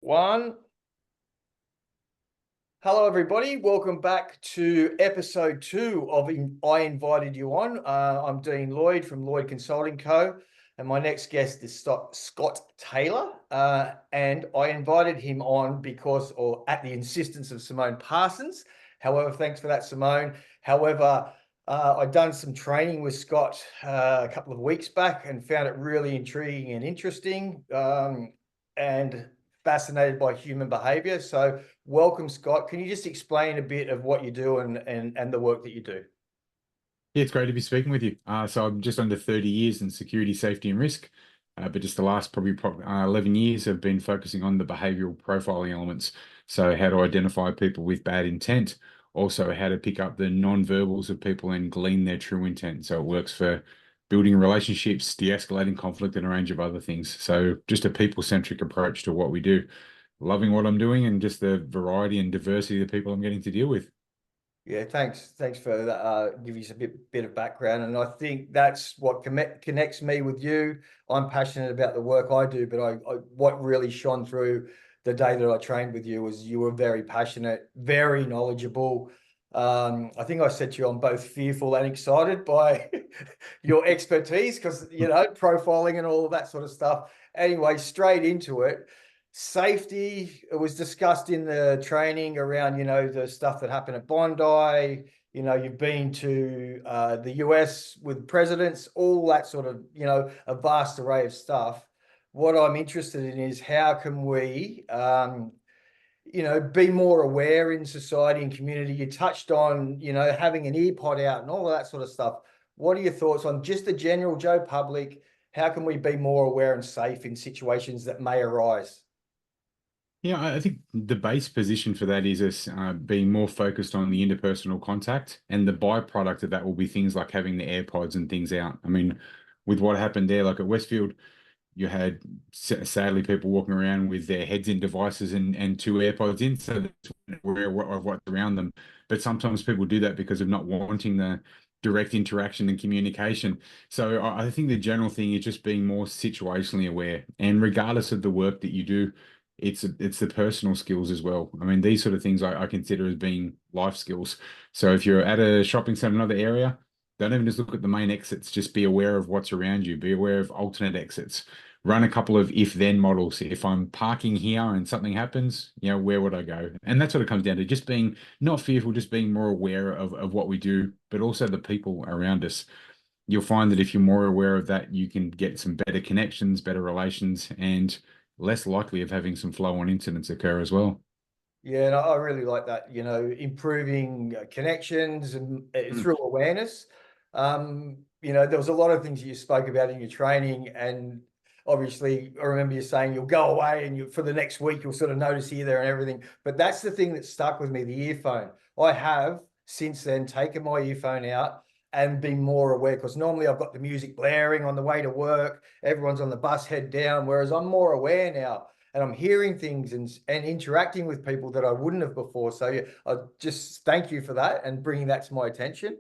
One. Hello, everybody. Welcome back to episode 2 of I Invited You On. I'm Dean Lloyd from Lloyd Consulting Co. And my next guest is Scott Taylor. And I invited him on or at the insistence of Simone Parsons. However, thanks for that, Simone. However, I'd done some training with Scott a couple of weeks back and found it really intriguing and interesting. And fascinated by human behaviour. So welcome, Scott. Can you just explain a bit of what you do and the work that you do? Yeah, it's great to be speaking with you. So I'm just under 30 years in security, safety, and risk, but just the last probably 11 years have been focusing on the behavioral profiling elements. So how to identify people with bad intent, also how to pick up the non-verbals of people and glean their true intent. So it works for building relationships, de-escalating conflict, and a range of other things. So just a people-centric approach to what we do. Loving what I'm doing and just the variety and diversity of the people I'm getting to deal with. Yeah, thanks. Thanks for that. Give you a bit of background, and I think that's what connects me with you. I'm passionate about the work I do, but what really shone through the day that I trained with you was you were very passionate, very knowledgeable. I think I said to you, I'm both fearful and excited by your expertise because profiling and all of that sort of stuff. Anyway, straight into it. Safety, it was discussed in the training around, the stuff that happened at Bondi. You've been to the US with presidents, all that sort of, a vast array of stuff. What I'm interested in is how can we, be more aware in society and community. You touched on, having an ear pod out and all of that sort of stuff. What are your thoughts on just the general Joe public? How can we be more aware and safe in situations that may arise? Yeah, I think the base position for that is us being more focused on the interpersonal contact, and the byproduct of that will be things like having the AirPods and things out. I mean, with what happened there, like at Westfield, you had sadly people walking around with their heads in devices and two AirPods in, so they're aware of what's around them. But sometimes people do that because of not wanting the direct interaction and communication. So I think the general thing is just being more situationally aware, and regardless of the work that you do, it's the personal skills as well. I mean, these sort of things I consider as being life skills. So if you're at a shopping center, another area, don't even just look at the main exits, just be aware of what's around you, be aware of alternate exits. Run a couple of if-then models. If I'm parking here and something happens, where would I go? And that's what it comes down to, just being not fearful, just being more aware of what we do, but also the people around us. You'll find that if you're more aware of that, you can get some better connections, better relations, and less likely of having some flow-on incidents occur as well. Yeah, and I really like that, improving connections and Mm. through awareness. There was a lot of things you spoke about in your training, and obviously I remember you saying you'll go away and for the next week you'll sort of notice here, there, and everything. But that's the thing that stuck with me, the earphone. I have since then taken my earphone out and been more aware because normally I've got the music blaring on the way to work, everyone's on the bus head down, whereas I'm more aware now and I'm hearing things and interacting with people that I wouldn't have before. So yeah, I just thank you for that and bringing that to my attention.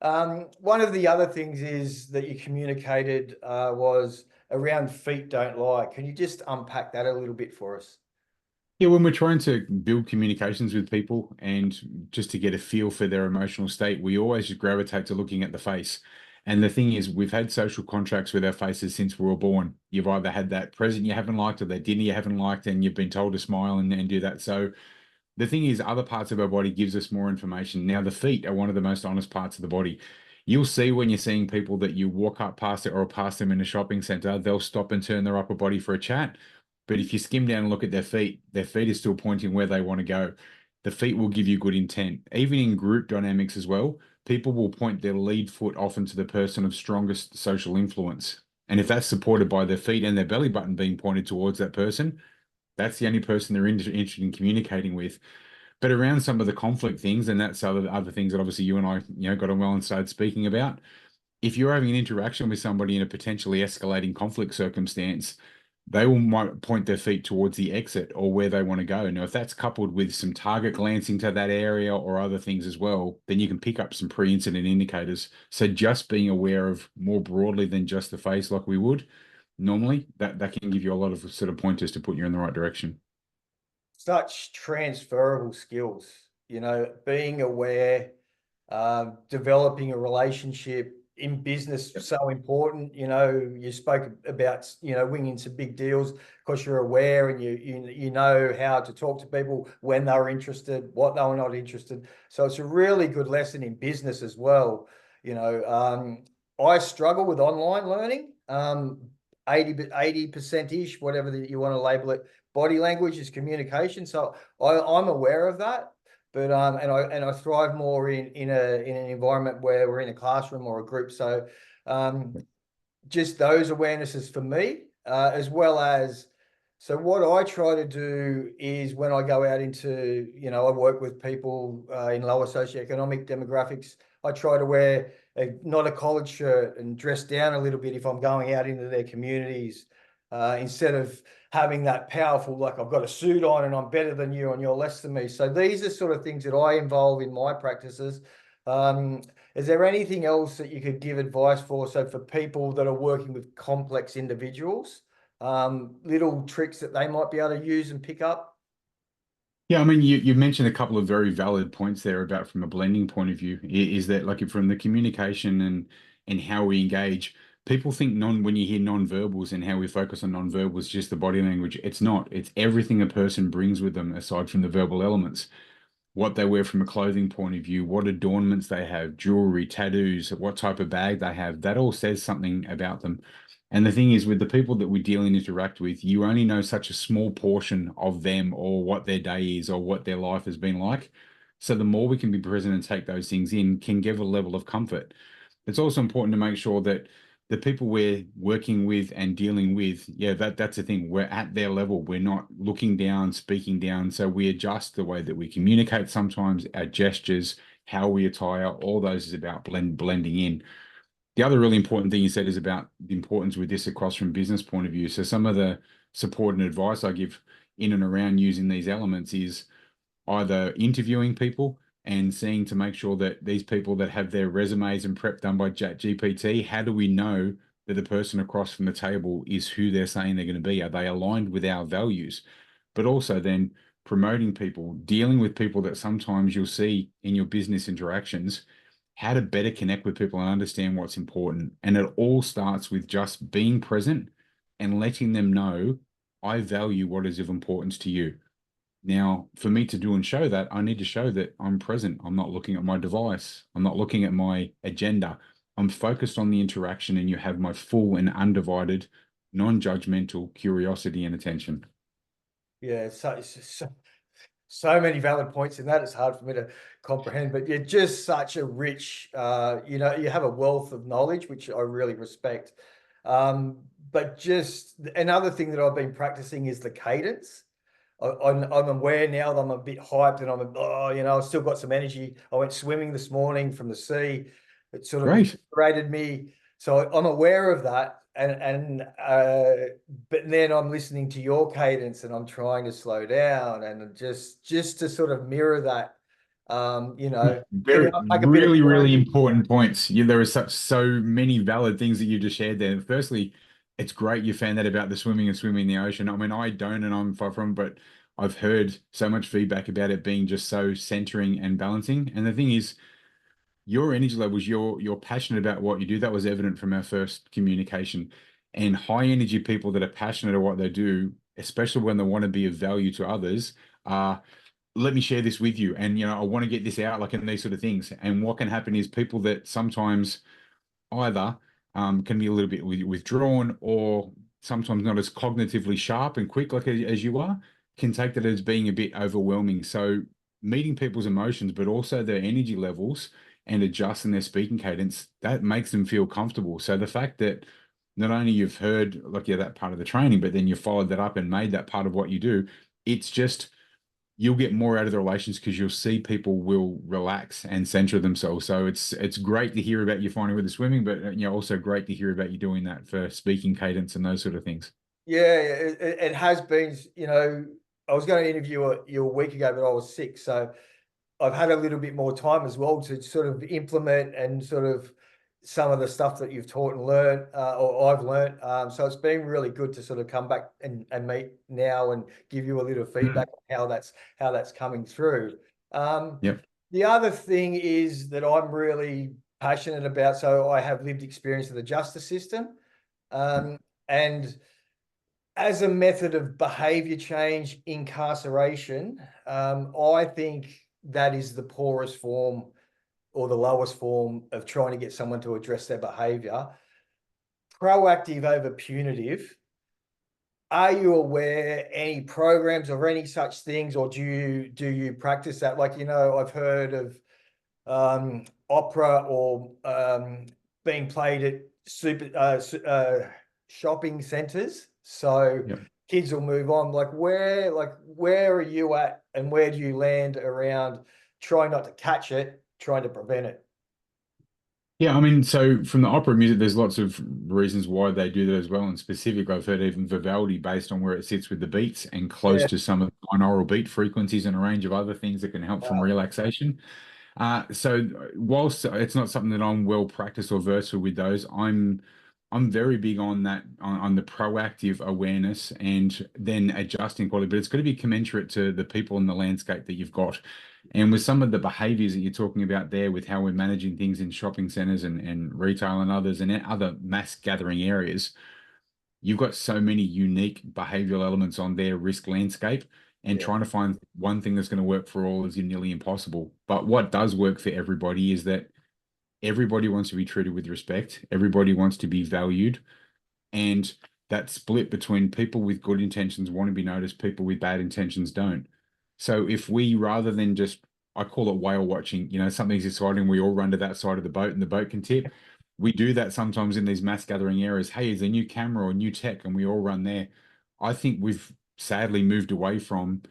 One of the other things is that you communicated was around feet don't lie. Can you just unpack that a little bit for us? Yeah, when we're trying to build communications with people and just to get a feel for their emotional state, we always just gravitate to looking at the face. And the thing is, we've had social contracts with our faces since we were born. You've either had that present you haven't liked or that dinner you haven't liked, and you've been told to smile and do that. So the thing is, other parts of our body gives us more information. Now, the feet are one of the most honest parts of the body. You'll see when you're seeing people that you walk up past it or past them in a shopping center, they'll stop and turn their upper body for a chat. But if you skim down and look at their feet are still pointing where they want to go. The feet will give you good intent. Even in group dynamics as well, people will point their lead foot often to the person of strongest social influence. And if that's supported by their feet and their belly button being pointed towards that person, that's the only person they're interested in communicating with. But around some of the conflict things, and that's other things that obviously you and I, got on well and started speaking about. If you're having an interaction with somebody in a potentially escalating conflict circumstance, they will might point their feet towards the exit or where they want to go. Now, if that's coupled with some target glancing to that area or other things as well, then you can pick up some pre-incident indicators. So just being aware of more broadly than just the face like we would normally, that can give you a lot of sort of pointers to put you in the right direction. such transferable skills, being aware, developing a relationship in business, Yep. so important. You spoke about, winning some big deals because you're aware and you know how to talk to people when they're interested, what they were not interested. So it's a really good lesson in business as well. I struggle with online learning, 80% ish, whatever that you want to label it. Body language is communication. So I'm aware of that. But and I thrive more in an environment where we're in a classroom or a group. So just those awarenesses for me, as well as, so what I try to do is when I go out into, I work with people in lower socioeconomic demographics. I try to wear not a collared shirt and dress down a little bit if I'm going out into their communities, instead of having that powerful, like I've got a suit on and I'm better than you and you're less than me. So these are sort of things that I involve in my practices. Is there anything else that you could give advice for? So for people that are working with complex individuals, little tricks that they might be able to use and pick up? Yeah, I mean, you mentioned a couple of very valid points there about from a blending point of view, is that like from the communication and how we engage, people think when you hear non-verbals and how we focus on non-verbals, just the body language. It's not. It's everything a person brings with them aside from the verbal elements. What they wear from a clothing point of view, what adornments they have, jewelry, tattoos, what type of bag they have, that all says something about them. And the thing is, with the people that we deal and interact with, you only know such a small portion of them or what their day is or what their life has been like. So the more we can be present and take those things in can give a level of comfort. It's also important to make sure that the people we're working with and dealing with, yeah, that's the thing. We're at their level. We're not looking down, speaking down. So we adjust the way that we communicate sometimes, our gestures, how we attire, all those is about blending in. The other really important thing you said is about the importance with this across from business point of view. So some of the support and advice I give in and around using these elements is either interviewing people and seeing to make sure that these people that have their resumes and prep done by ChatGPT, how do we know that the person across from the table is who they're saying they're going to be? Are they aligned with our values? But also then promoting people, dealing with people that sometimes you'll see in your business interactions, how to better connect with people and understand what's important. And it all starts with just being present and letting them know, I value what is of importance to you. Now, for me to do and show that, I need to show that I'm present. I'm not looking at my device. I'm not looking at my agenda. I'm focused on the interaction, and you have my full and undivided, non-judgmental curiosity and attention. Yeah, so many valid points in that. It's hard for me to comprehend, but you're just such a rich, you have a wealth of knowledge, which I really respect. But just another thing that I've been practicing is the cadence. I'm aware now that I'm a bit hyped and I've still got some energy. I went swimming this morning from the sea. It sort of Great. invigorated me. So I'm aware of that. But then I'm listening to your cadence and I'm trying to slow down and just to sort of mirror that. Can you Very, make a bit of really, really noise? important points. There are so many valid things that you just shared there. Firstly, it's great you found that about the swimming and swimming in the ocean. I mean, I don't, and I'm far from, but I've heard so much feedback about it being just so centering and balancing. And the thing is, your energy levels, you're passionate about what you do. That was evident from our first communication. And high energy people that are passionate at what they do, especially when they want to be of value to others, are let me share this with you. And, I want to get this out, like in these sort of things. And what can happen is people that sometimes either can be a little bit withdrawn or sometimes not as cognitively sharp and quick, like as you are, can take that as being a bit overwhelming. So meeting people's emotions, but also their energy levels and adjusting their speaking cadence, that makes them feel comfortable. So the fact that not only you've heard like yeah that part of the training, but then you followed that up and made that part of what you do, it's just you'll get more out of the relations because you'll see people will relax and center themselves. So it's great to hear about you finding with the swimming, but also great to hear about you doing that for speaking cadence and those sort of things. Yeah, it has been, I was going to interview you a week ago, but I was sick. So I've had a little bit more time as well to sort of implement and sort of some of the stuff that you've taught and learned, or I've learned. So it's been really good to sort of come back and meet now and give you a little Mm. feedback on how that's coming through. Um, Yep. the other thing is that I'm really passionate about. So I have lived experience of the justice system, and as a method of behavior change, incarceration, I think that is the poorest form or the lowest form of trying to get someone to address their behavior. Proactive over punitive. Are you aware any programs or any such things, or do you practice that? Like, I've heard of opera or being played at shopping centers. So Yep. kids will move on. Like where are you at, and where do you land around trying not to catch it, trying to prevent it? Yeah, I mean, so from the opera music, there's lots of reasons why they do that as well. And specific, I've heard even Vivaldi, based on where it sits with the beats and close Yeah. to some of the binaural beat frequencies and a range of other things that can help from Wow. relaxation. So whilst it's not something that I'm well practiced or versed with those, I'm very big on that on the proactive awareness and then adjusting quality, but it's got to be commensurate to the people in the landscape that you've got. And with some of the behaviors that you're talking about there, with how we're managing things in shopping centers and retail and others and other mass gathering areas, you've got so many unique behavioral elements on their risk landscape, and Yeah. trying to find one thing that's going to work for all is nearly impossible. But what does work for everybody is that everybody wants to be treated with respect, everybody wants to be valued, and that split between people with good intentions want to be noticed, people with bad intentions don't. So if we, rather than just, I call it whale watching, something's exciting, we all run to that side of the boat and the boat can tip. We do that sometimes in these mass gathering areas. Hey, is a new camera or new tech, and we all run there. I think we've sadly moved away from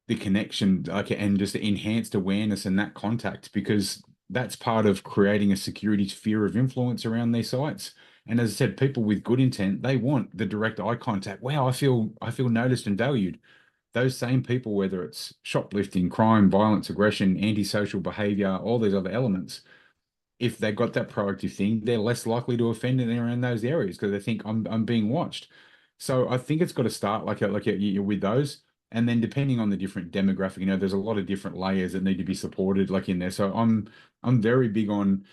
the connection, like, and just the enhanced awareness and that contact, because that's part of creating a security sphere of influence around these sites. And as I said, people with good intent, they want the direct eye contact. Wow, I feel noticed and valued. Those same people, whether it's shoplifting, crime, violence, aggression, antisocial behavior, all these other elements, if they've got that proactive thing, they're less likely to offend in around those areas because they think I'm being watched. So I think it's got to start with those, and then depending on the different demographic, there's a lot of different layers that need to be supported like in there. So I'm very big on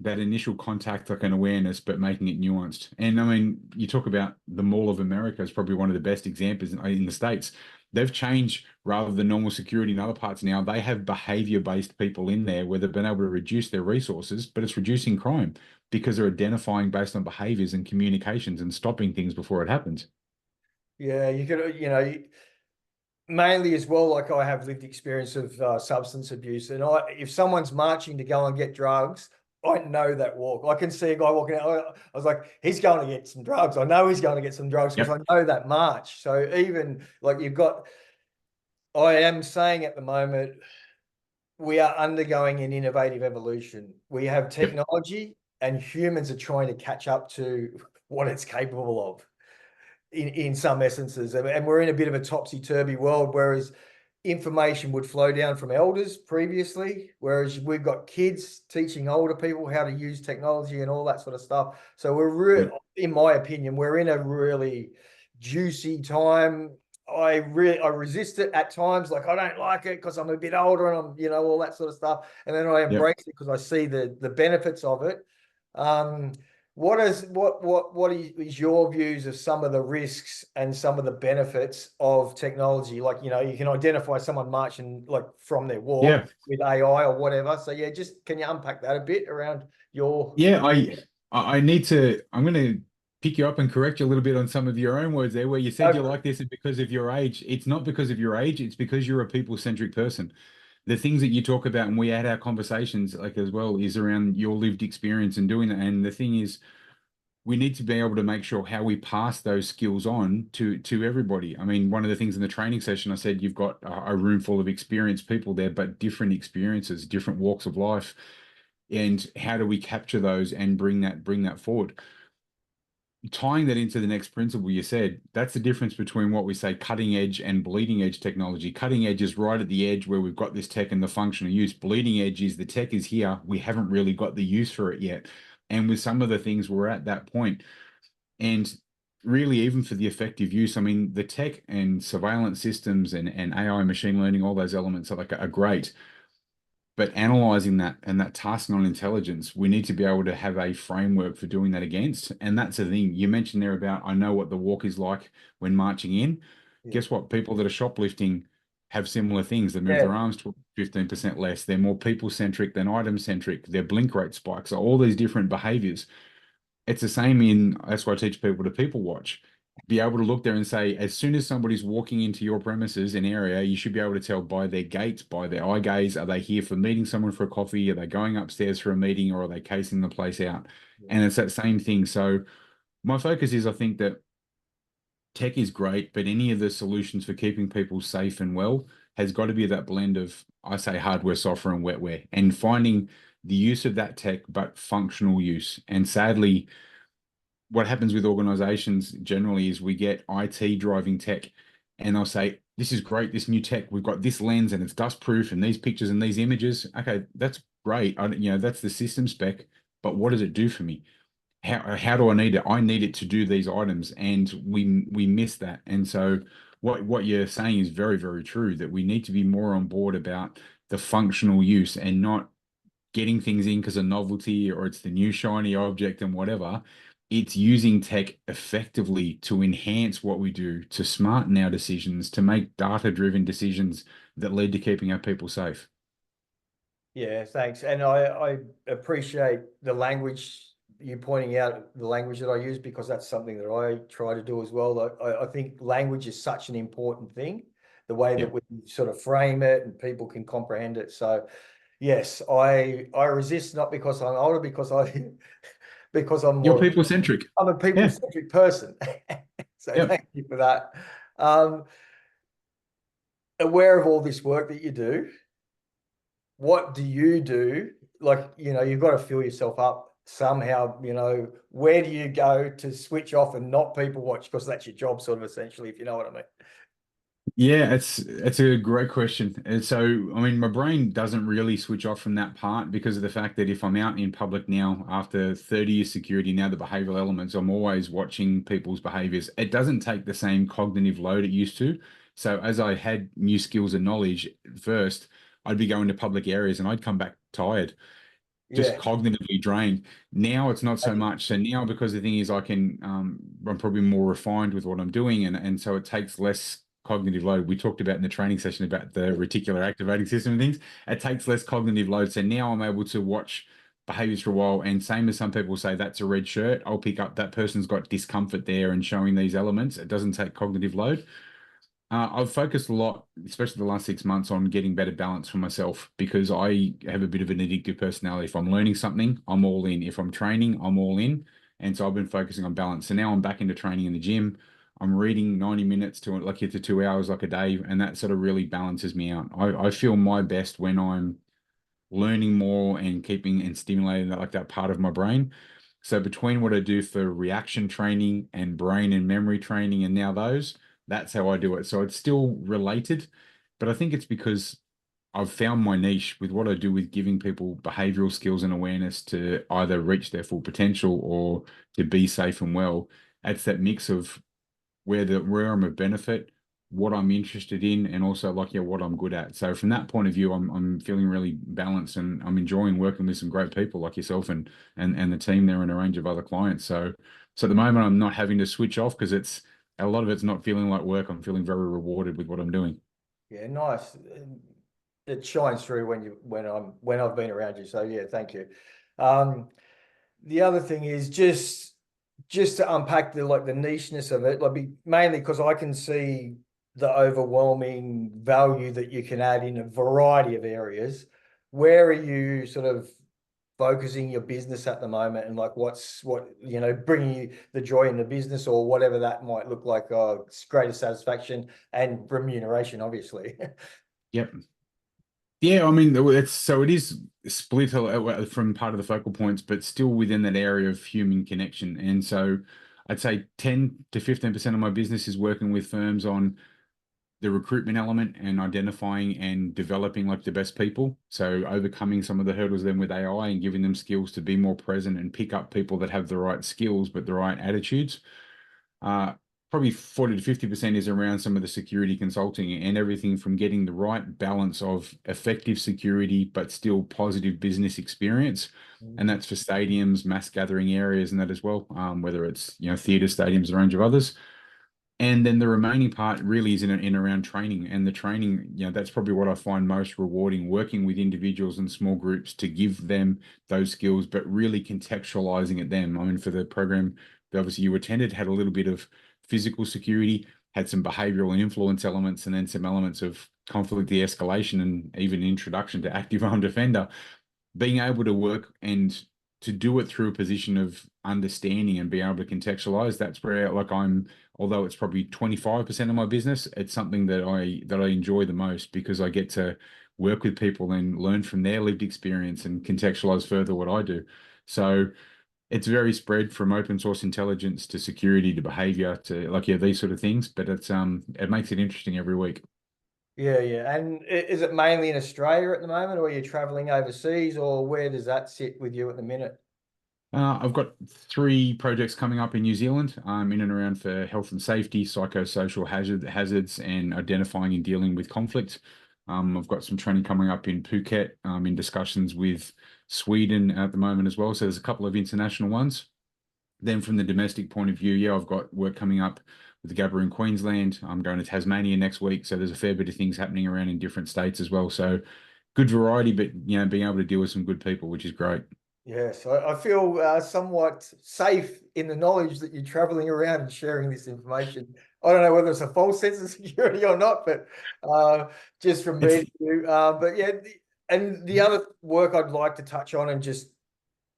that initial contact, like an awareness, but making it nuanced. And I mean, you talk about the Mall of America is probably one of the best examples in the States. They've changed, rather than normal security in other parts now, they have behavior-based people in there where they've been able to reduce their resources, but it's reducing crime because they're identifying based on behaviors and communications and stopping things before it happens. Yeah, you could, mainly as well, like I have lived experience of substance abuse, and if someone's marching to go and get drugs, I know that walk. I can see a guy walking out. I was like, he's going to get some drugs. I know he's going to get some drugs because Yep. I know that march. So even like I am saying at the moment, we are undergoing an innovative evolution. We have Yep. technology, and humans are trying to catch up to what it's capable of in some essences. And we're in a bit of a topsy-turvy world, whereas information would flow down from elders previously, whereas we've got kids teaching older people how to use technology and all that sort of stuff. So Yep. in my opinion, we're in a really juicy time. I resist it at times, like I don't like it because I'm a bit older and I'm, all that sort of stuff. And then I Yep. embrace it because I see the benefits of it. Um, what is your views of some of the risks and some of the benefits of technology? Like, you can identify someone marching like from their walk Yeah. with AI or whatever. So yeah, just can you unpack that a bit around your Yeah, I need to, I'm going to pick you up and correct you a little bit on some of your own words there, where you said go you for it? like this is because of your age. It's not because of your age, it's because you're a people-centric person. The things that you talk about, and we had our conversations like as well, is around your lived experience and doing that. And the thing is, we need to be able to make sure how we pass those skills on to everybody. I mean, one of the things in the training session, I said you've got a room full of experienced people there, but different experiences, different walks of life, and how do we capture those and bring that forward? tying that into the next principle you said, that's the difference between what we say cutting edge and bleeding edge technology. Cutting edge is right at the edge where we've got this tech and the functional use. Bleeding edge is the tech is here, we haven't really got the use for it yet. And with some of the things, we're at that point. And really, even for the effective use, I mean, the tech and surveillance systems and AI, machine learning, all those elements are great. But analyzing that and that tasking on intelligence, we need to be able to have a framework for doing that against. And that's the thing you mentioned there about, I know what the walk is like when marching in. Yeah. Guess what? People that are shoplifting have similar things. They move Yeah. their arms to 15% less. They're more people centric than item centric. Their blink rate spikes. So all these different behaviors. It's the same in, that's why I teach people to people watch. Be able to look there and say, as soon as somebody's walking into your premises, an area, you should be able to tell by their gait, by their eye gaze, are they here for meeting someone for a coffee? Are they going upstairs for a meeting, or are they casing the place out? Yeah. And it's that same thing. So my focus is, I think that tech is great, but any of the solutions for keeping people safe and well has got to be that blend of, I say, hardware, software, and wetware, and finding the use of that tech, but functional use. And sadly, what happens with organizations generally is we get IT driving tech, and they'll say, this is great, this new tech, we've got this lens and it's dust proof and these pictures and these images. Okay, that's great. That's the system spec, but what does it do for me? How do I need it? I need it to do these items, and we miss that. And so what you're saying is very, very true, that we need to be more on board about the functional use and not getting things in because of novelty or it's the new shiny object and whatever. It's using tech effectively to enhance what we do, to smarten our decisions, to make data-driven decisions that lead to keeping our people safe. Yeah, thanks. And I appreciate the language you pointing out, the language that I use, because that's something that I try to do as well. I think language is such an important thing, the way that Yeah. we sort of frame it and people can comprehend it. So yes, I resist, not because I'm older, because I because I'm You're more, people-centric. I'm a Yeah. people-centric person. So Yep. thank you for that. Um, Aware of all this work that you do, what do you do? Like, you've got to fill yourself up somehow, where do you go to switch off and not people watch? Because that's your job, sort of, essentially, if you know what I mean. Yeah, it's a great question. And so, I mean, my brain doesn't really switch off from that part because of the fact that if I'm out in public now, after 30 years security, now the behavioral elements, I'm always watching people's behaviors. It doesn't take the same cognitive load it used to. So as I had new skills and knowledge first, I'd be going to public areas and I'd come back tired, just Yeah. cognitively drained. Now it's not so much. So now, because the thing is, I'm probably more refined with what I'm doing, and so it takes less cognitive load. We talked about in the training session about the reticular activating system and things. It takes less cognitive load. So now I'm able to watch behaviors for a while. And same as some people say, that's a red shirt. I'll pick up that person's got discomfort there and showing these elements. It doesn't take cognitive load. I've focused a lot, especially the last 6 months, on getting better balance for myself because I have a bit of an addictive personality. If I'm learning something, I'm all in. If I'm training, I'm all in. And so I've been focusing on balance. So now I'm back into training in the gym. I'm reading 90 minutes to like to 2 hours like a day, and that sort of really balances me out. I feel my best when I'm learning more and keeping and stimulating that like that part of my brain. So between what I do for reaction training and brain and memory training and now those, that's how I do it. So it's still related, but I think it's because I've found my niche with what I do with giving people behavioral skills and awareness to either reach their full potential or to be safe and well. It's that mix of where I'm a benefit, what I'm interested in, and also like yeah, what I'm good at. So from that point of view, I'm feeling really balanced and I'm enjoying working with some great people like yourself and the team there and a range of other clients. So at the moment I'm not having to switch off because it's a lot of it's not feeling like work. I'm feeling very rewarded with what I'm doing. Yeah, nice. It shines through when I've been around you. So yeah, thank you. Um, the other thing is just to unpack the nicheness of it, mainly because I can see the overwhelming value that you can add in a variety of areas. Where are you sort of focusing your business at the moment, and like what bringing you the joy in the business, or whatever that might look like, greater satisfaction and remuneration, obviously. Yep. Yeah, I mean, it is split from part of the focal points, but still within that area of human connection. And so I'd say 10 to 15% of my business is working with firms on the recruitment element and identifying and developing like the best people. So overcoming some of the hurdles then with AI and giving them skills to be more present and pick up people that have the right skills but the right attitudes. Uh, Probably 40 to 50% is around some of the security consulting and everything from getting the right balance of effective security but still positive business experience. And Mhm. that's for stadiums, mass gathering areas, and that as well, whether it's theatre stadiums, a range of others. And then the remaining part really is in around training. And the training, that's probably what I find most rewarding, working with individuals and small groups to give them those skills, but really contextualizing at them. I mean, for the program that obviously you attended, had a little bit of physical security, had some behavioral and influence elements, and then some elements of conflict de-escalation and even introduction to active armed defender. Being able to work and to do it through a position of understanding and be able to contextualize, that's where like although it's probably 25% of my business, it's something that I enjoy the most because I get to work with people and learn from their lived experience and contextualize further what I do. So it's very spread from open source intelligence to security to behavior to like these sort of things, but it makes it interesting every week. Yeah, yeah. And is it mainly in Australia at the moment, or are you traveling overseas, or where does that sit with you at the minute? I've got three projects coming up in New Zealand, in and around for health and safety, psychosocial hazards, and identifying and dealing with conflict. I've got some training coming up in Phuket, in discussions with Sweden at the moment as well. So there's a couple of international ones. Then from the domestic point of view, yeah, I've got work coming up with the Gabba in Queensland. I'm going to Tasmania next week. So there's a fair bit of things happening around in different states as well. So good variety, but being able to deal with some good people, which is great. Yes, I feel somewhat safe in the knowledge that you're traveling around and sharing this information. I don't know whether it's a false sense of security or not, but just from It's meeting you. But yeah, and the other work I'd like to touch on and just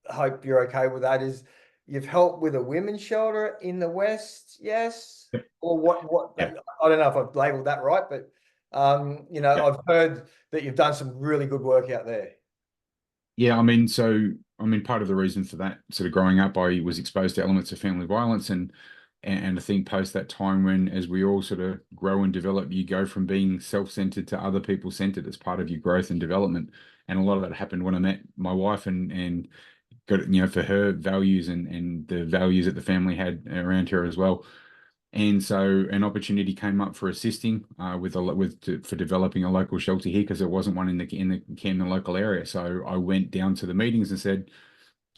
hope you're okay with that is you've helped with a women's shelter in the West, yes? Or what yeah. I don't know if I've labeled that right, but Yeah. I've heard that you've done some really good work out there. Yeah, part of the reason for that sort of growing up, I was exposed to elements of family violence and I think post that time when as we all sort of grow and develop, you go from being self-centered to other people centered as part of your growth and development. And a lot of that happened when I met my wife and got, for her values and the values that the family had around her as well. And so an opportunity came up for assisting for developing a local shelter here because there wasn't one in the Camden local area. So I went down to the meetings and said,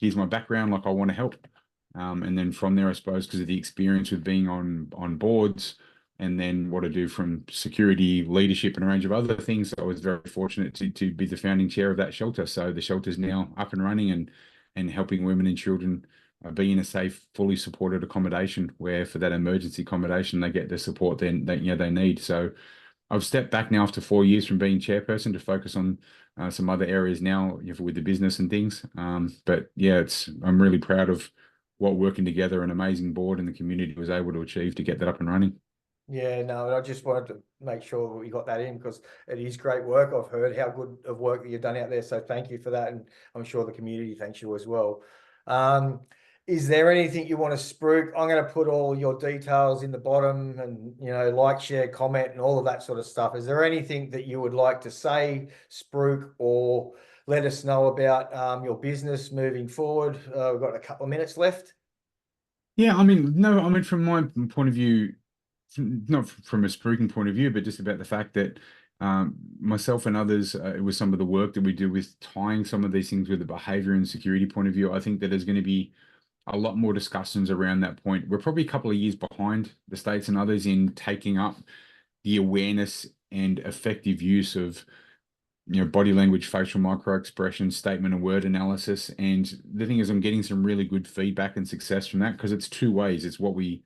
"Here's my background. Like I want to help." And then from there, I suppose because of the experience with being on boards, and then what I do from security, leadership, and a range of other things, I was very fortunate to be the founding chair of that shelter. So the shelter's now up and running and helping women and children be in a safe, fully supported accommodation where for that emergency accommodation they get the support then that they need. So I've stepped back now after 4 years from being chairperson to focus on some other areas now with the business and things. But yeah, I'm really proud of what working together an amazing board and the community was able to achieve to get that up and running. Yeah, no, I just wanted to make sure we got that in because it is great work. I've heard how good of work that you've done out there. So thank you for that. And I'm sure the community thanks you as well. Um, is there anything you want to spruik? I'm going to put all your details in the bottom and, like, share, comment, and all of that sort of stuff. Is there anything that you would like to say, spruik, or let us know about your business moving forward? We've got a couple of minutes left. Yeah, I mean, no, I mean, from my point of view, not from a speaking point of view, but just about the fact that myself and others, it was some of the work that we do with tying some of these things with the behavior and security point of view. I think that there's going to be a lot more discussions around that point. We're probably a couple of years behind the States and others in taking up the awareness and effective use of body language, facial micro expression, statement and word analysis. And the thing is, I'm getting some really good feedback and success from that because it's two ways. It's what we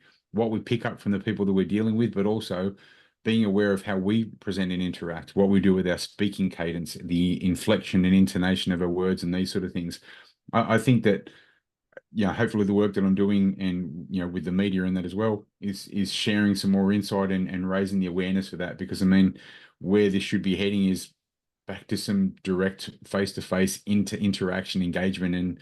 pick up from the people that we're dealing with, but also being aware of how we present and interact, what we do with our speaking cadence, the inflection and intonation of our words, and these sort of things. I think that hopefully the work that I'm doing and with the media and that as well is sharing some more insight and raising the awareness for that because I mean where this should be heading is back to some direct face-to-face interaction engagement and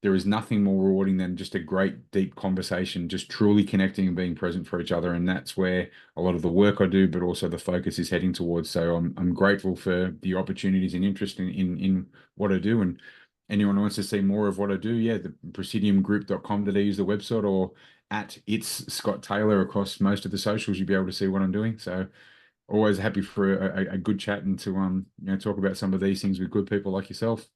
there is nothing more rewarding than just a great deep conversation, just truly connecting and being present for each other. And that's where a lot of the work I do, but also the focus is heading towards. So I'm grateful for the opportunities and interest in what I do. And anyone who wants to see more of what I do, yeah, the presidiumgroup.com to use the website, or at it's Scott Taylor across most of the socials, you'll be able to see what I'm doing. So always happy for a good chat and to talk about some of these things with good people like yourself.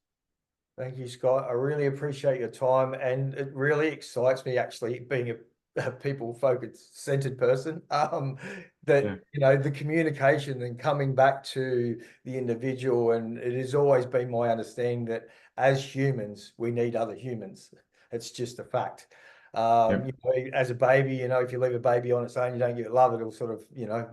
Thank you, Scott. I really appreciate your time, and it really excites me actually being a people focused centered person. That Yeah, the communication and coming back to the individual, and it has always been my understanding that as humans we need other humans. It's just a fact. yeah, As a baby, if you leave a baby on its own, you don't give it love, it'll sort of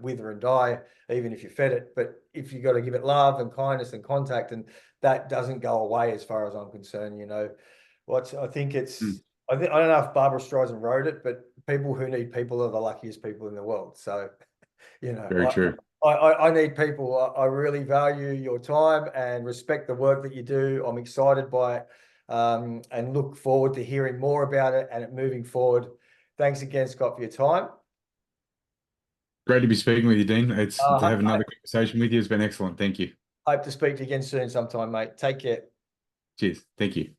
wither and die, even if you fed it. But if you got to give it love and kindness and contact, and that doesn't go away as far as I'm concerned. I think mm, it's, I don't know if Barbara Streisand wrote it, but people who need people are the luckiest people in the world. So, you very know, true. I need people. I really value your time and respect the work that you do. I'm excited by it, and look forward to hearing more about it and it moving forward. Thanks again, Scott, for your time. Great to be speaking with you, Dean. It's to Uh, have another conversation with you has been excellent. Thank you. I hope to speak to you again soon sometime, mate. Take care. Cheers. Thank you.